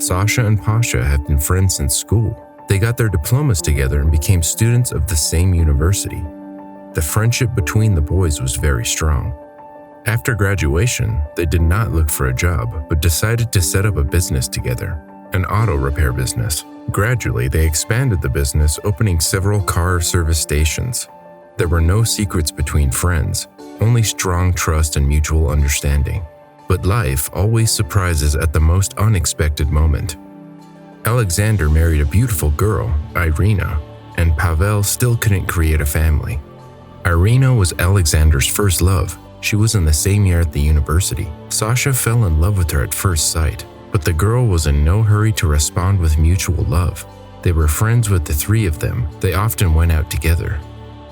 Sasha and Pasha have been friends since school. They got their diplomas together and became students of the same university. The friendship between the boys was very strong. After graduation, they did not look for a job, but decided to set up a business together, an auto repair business. Gradually, they expanded the business, opening several car service stations. There were no secrets between friends, only strong trust and mutual understanding. But life always surprises at the most unexpected moment. Alexander married a beautiful girl, Irina, and Pavel still couldn't create a family. Irina was Alexander's first love. She was in the same year at the university. Sasha fell in love with her at first sight, but the girl was in no hurry to respond with mutual love. They were friends with the three of them. They often went out together.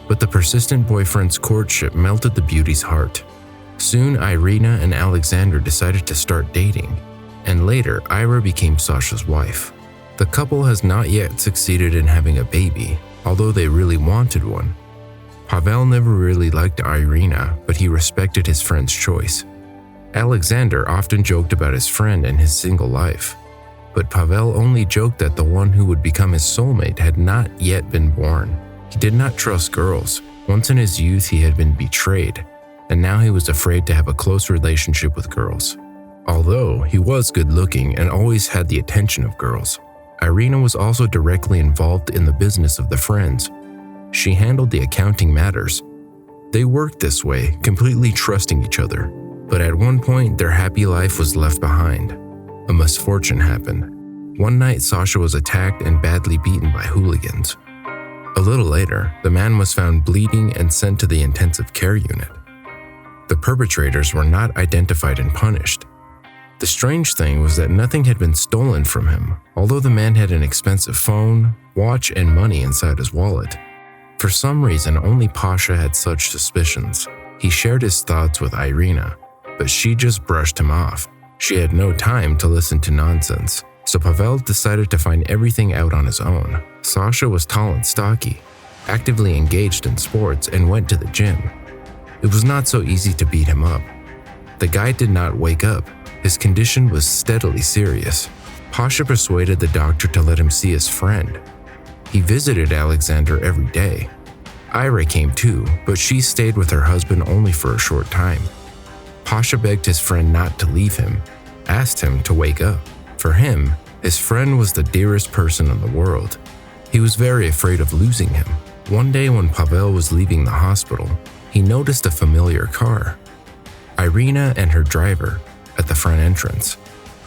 But the persistent boyfriend's courtship melted the beauty's heart. Soon, Irina and Alexander decided to start dating, and later, Ira became Sasha's wife. The couple has not yet succeeded in having a baby, although they really wanted one. Pavel never really liked Irina, but he respected his friend's choice. Alexander often joked about his friend and his single life, but Pavel only joked that the one who would become his soulmate had not yet been born. He did not trust girls. Once in his youth, he had been betrayed, and now he was afraid to have a close relationship with girls. Although he was good-looking and always had the attention of girls, Irina was also directly involved in the business of the friends. She handled the accounting matters. They worked this way, completely trusting each other. But at one point, their happy life was left behind. A misfortune happened. One night, Sasha was attacked and badly beaten by hooligans. A little later, the man was found bleeding and sent to the intensive care unit. The perpetrators were not identified and punished. The strange thing was that nothing had been stolen from him, although the man had an expensive phone, watch, and money inside his wallet. For some reason, only Pasha had such suspicions. He shared his thoughts with Irina, but she just brushed him off. She had no time to listen to nonsense, so Pavel decided to find everything out on his own. Sasha was tall and stocky, actively engaged in sports, and went to the gym. It was not so easy to beat him up. The guy did not wake up. His condition was steadily serious. Pasha persuaded the doctor to let him see his friend. He visited Alexander every day. Ira came too, but she stayed with her husband only for a short time. Pasha begged his friend not to leave him, asked him to wake up. For him, his friend was the dearest person in the world. He was very afraid of losing him. One day when Pavel was leaving the hospital, he noticed a familiar car. Irina and her driver at the front entrance.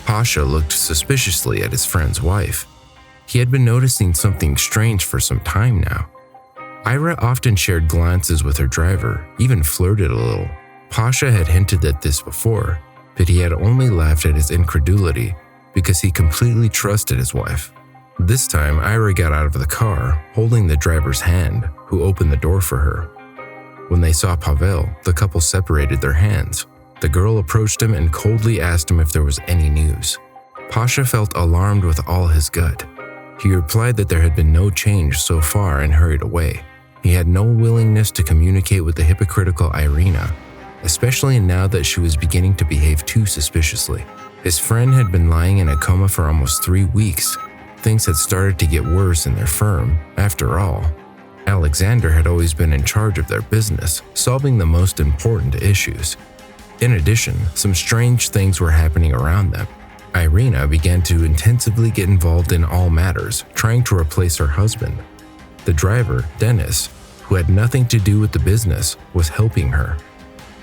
Pasha looked suspiciously at his friend's wife. He had been noticing something strange for some time now. Ira often shared glances with her driver, even flirted a little. Pasha had hinted at this before, but he had only laughed at his incredulity because he completely trusted his wife. This time, Ira got out of the car, holding the driver's hand, who opened the door for her. When they saw Pavel, the couple separated their hands. The girl approached him and coldly asked him if there was any news. Pasha felt alarmed with all his gut. He replied that there had been no change so far and hurried away. He had no willingness to communicate with the hypocritical Irina, especially now that she was beginning to behave too suspiciously. His friend had been lying in a coma for almost 3 weeks. Things had started to get worse in their firm. After all, Alexander had always been in charge of their business, solving the most important issues. In addition, some strange things were happening around them. Irina began to intensively get involved in all matters, trying to replace her husband. The driver, Dennis, who had nothing to do with the business, was helping her.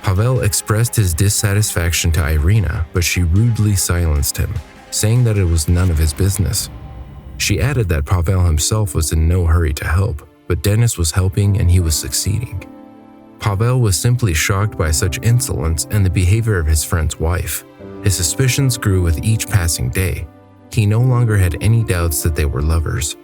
Pavel expressed his dissatisfaction to Irina, but she rudely silenced him, saying that it was none of his business. She added that Pavel himself was in no hurry to help, but Dennis was helping and he was succeeding. Pavel was simply shocked by such insolence and the behavior of his friend's wife. His suspicions grew with each passing day. He no longer had any doubts that they were lovers.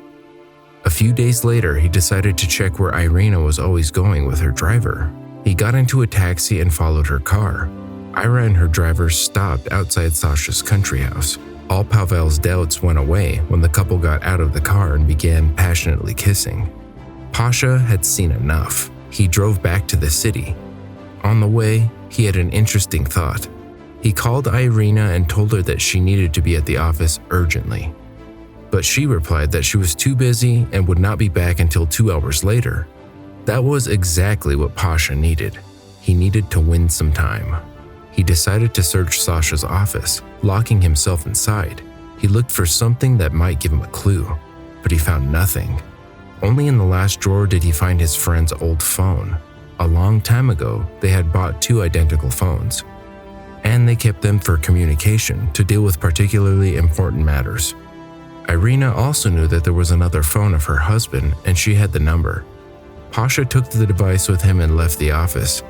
A few days later, he decided to check where Irina was always going with her driver. He got into a taxi and followed her car. Ira and her driver stopped outside Sasha's country house. All Pavel's doubts went away when the couple got out of the car and began passionately kissing. Pasha had seen enough. He drove back to the city. On the way, he had an interesting thought. He called Irina and told her that she needed to be at the office urgently. But she replied that she was too busy and would not be back until 2 hours later. That was exactly what Pasha needed. He needed to win some time. He decided to search Sasha's office, locking himself inside. He looked for something that might give him a clue, but he found nothing. Only in the last drawer did he find his friend's old phone. A long time ago, they had bought 2 identical phones, and they kept them for communication to deal with particularly important matters. Irina also knew that there was another phone of her husband, and she had the number. Pasha took the device with him and left the office.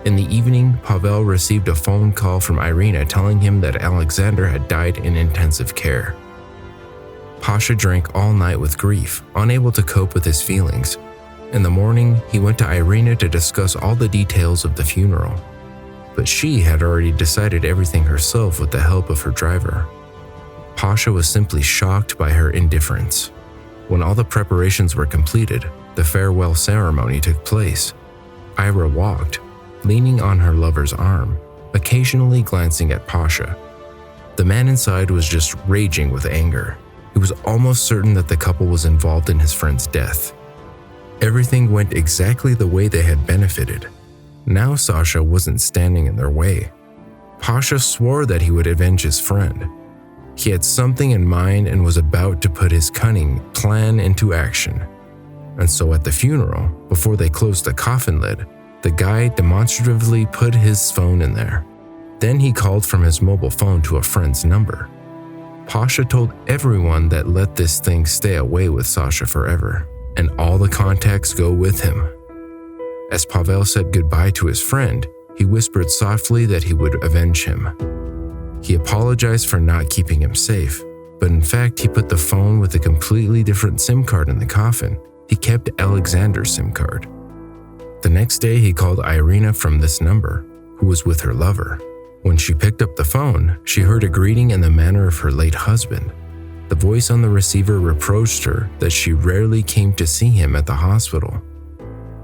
In the evening, Pavel received a phone call from Irina telling him that Alexander had died in intensive care. Pasha drank all night with grief, unable to cope with his feelings. In the morning, he went to Irina to discuss all the details of the funeral. But she had already decided everything herself with the help of her driver. Pasha was simply shocked by her indifference. When all the preparations were completed, the farewell ceremony took place. Ira walked, leaning on her lover's arm, occasionally glancing at Pasha. The man inside was just raging with anger. He was almost certain that the couple was involved in his friend's death. Everything went exactly the way they had benefited. Now Sasha wasn't standing in their way. Pasha swore that he would avenge his friend. He had something in mind and was about to put his cunning plan into action. And so at the funeral, before they closed the coffin lid, the guy demonstratively put his phone in there. Then he called from his mobile phone to a friend's number. Pasha told everyone that let this thing stay away with Sasha forever, and all the contacts go with him. As Pavel said goodbye to his friend, he whispered softly that he would avenge him. He apologized for not keeping him safe, but in fact he put the phone with a completely different SIM card in the coffin. He kept Alexander's SIM card. The next day he called Irina from this number, who was with her lover. When she picked up the phone, she heard a greeting in the manner of her late husband. The voice on the receiver reproached her that she rarely came to see him at the hospital,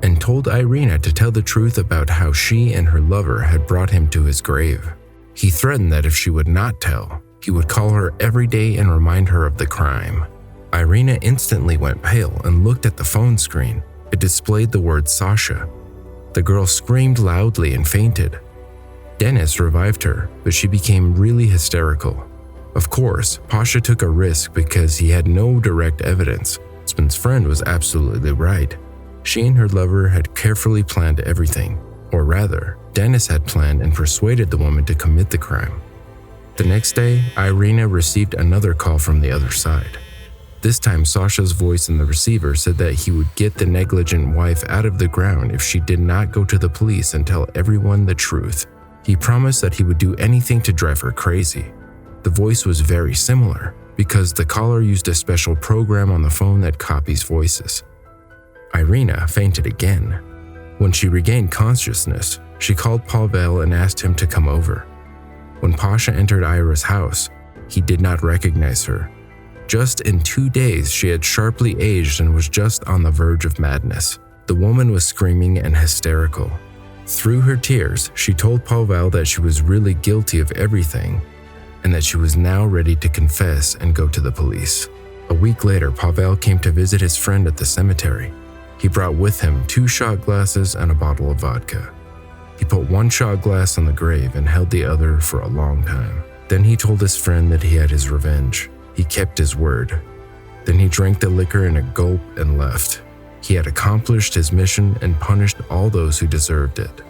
and told Irina to tell the truth about how she and her lover had brought him to his grave. He threatened that if she would not tell, he would call her every day and remind her of the crime. Irina instantly went pale and looked at the phone screen. It displayed the word Sasha. The girl screamed loudly and fainted. Dennis revived her, but she became really hysterical. Of course, Pasha took a risk because he had no direct evidence. His husband's friend was absolutely right. She and her lover had carefully planned everything, or rather, Dennis had planned and persuaded the woman to commit the crime. The next day, Irina received another call from the other side. This time, Sasha's voice in the receiver said that he would get the negligent wife out of the ground if she did not go to the police and tell everyone the truth. He promised that he would do anything to drive her crazy. The voice was very similar because the caller used a special program on the phone that copies voices. Irina fainted again. When she regained consciousness, she called Pavel and asked him to come over. When Pasha entered Ira's house, he did not recognize her. Just in 2 days, she had sharply aged and was just on the verge of madness. The woman was screaming and hysterical. Through her tears, she told Pavel that she was really guilty of everything and that she was now ready to confess and go to the police. A week later, Pavel came to visit his friend at the cemetery. He brought with him 2 shot glasses and a bottle of vodka. He put 1 shot glass on the grave and held the other for a long time. Then he told his friend that he had his revenge. He kept his word. Then he drank the liquor in a gulp and left. He had accomplished his mission and punished all those who deserved it.